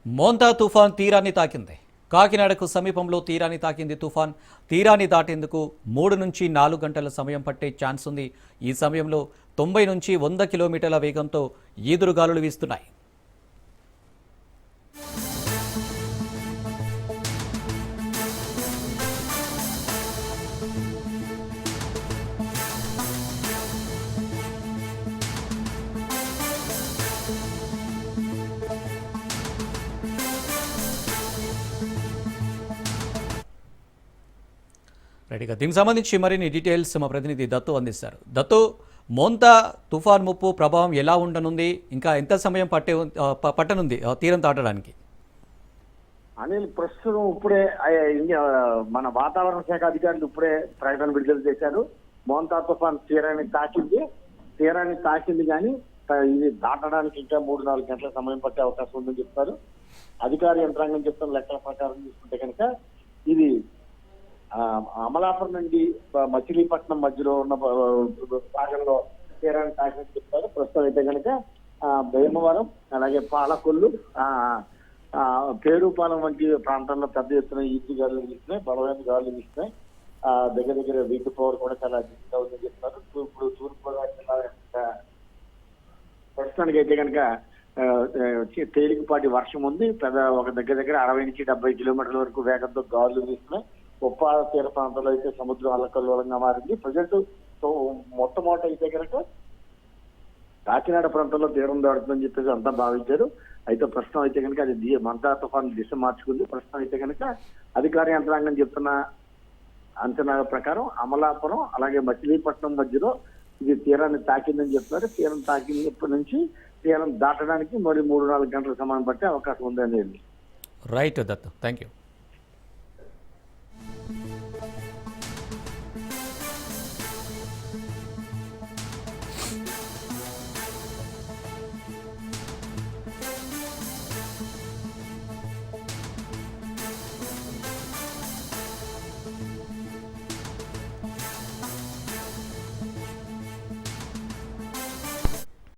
మోంతా తుఫాన్ తీరాన్ని తాకింది. కాకినాడకు సమీపంలో తీరాన్ని తాకింది తుఫాన్. తీరాన్ని దాటేందుకు 3 నుంచి 4 గంటల సమయం పట్టే ఛాన్స్ ఉంది. ఈ సమయంలో 90 నుంచి 100 కిలోమీటర్ల వేగంతో ఈదురుగాలులు వీస్తున్నాయి. రైట్గా దీనికి సంబంధించి మరిన్ని డీటెయిల్స్ మా ప్రతినిధి దత్తు అందిస్తారు. దత్తు, మోంతా తుఫాన్ ముప్పు ప్రభావం ఎలా ఉండనుంది, ఇంకా ఎంత సమయం పట్టనుంది తీరం దాటడానికి? అనిల్, ప్రస్తుతం ఇప్పుడే మన వాతావరణ శాఖ అధికారులు ఇప్పుడే ప్రకటన విడుదల చేశారు. మోంతా తుఫాన్ తీరాన్ని తాకింది కానీ ఇది దాటడానికి ఇంకా 3-4 గంటల సమయం పట్టే అవకాశం ఉందని చెప్తారు. అధికార యంత్రాంగం చెప్తున్న లెక్కల ప్రకారం చూసుకుంటే కనుక ఇది అమలాపురం నుండి మచిలీపట్నం మధ్యలో ఉన్న భాగంలో తీరాన్ని తాకినట్టు చెప్తారు. ప్రస్తుతం అయితే కనుక భీమవరం, అలాగే పాలకొల్లు, పేరుపాలెం వంటి ప్రాంతాల్లో పెద్ద ఎత్తున ఈదు గాలులు వీస్తున్నాయి, బలమైన గాలులు వీస్తున్నాయి. దగ్గర దగ్గర వీటి పవర్ కూడా చాలా అధికంగా ఉందని చెప్తారు. ఇప్పుడు తూర్పుగోదావరి జిల్లా ప్రస్తుతానికి అయితే కనుక తేలికపాటి వర్షం ఉంది. ఒక దగ్గర 60 నుంచి 70 కిలోమీటర్ల వరకు వేగంతో గాలులు వీస్తున్నాయి. ఉప్పాడ తీర ప్రాంతంలో అయితే సముద్రం అల్లకల్లోలంగా మారింది. ప్రజెంట్ మొట్టమొదటి అయితే కనుక కాకినాడ ప్రాంతంలో తీరం దాడుతుందని చెప్పేసి అంతా భావించారు. అయితే ప్రస్తుతం అయితే కనుక అది మోంతా తుఫాన్ దిశ మార్చుకుంది. ప్రస్తుతం అయితే కనుక అధికార యంత్రాంగం చెప్తున్న అంచనాల ప్రకారం అమలాపురం అలాగే మచిలీపట్నం మధ్యలో ఇది తీరాన్ని తాకిందని చెప్తారు. తీరం తాకినప్పటి నుంచి తీరం దాటడానికి మరి 3-4 గంటల సమయం పట్టే అవకాశం ఉంది అనేది. Right Dattu, thank you.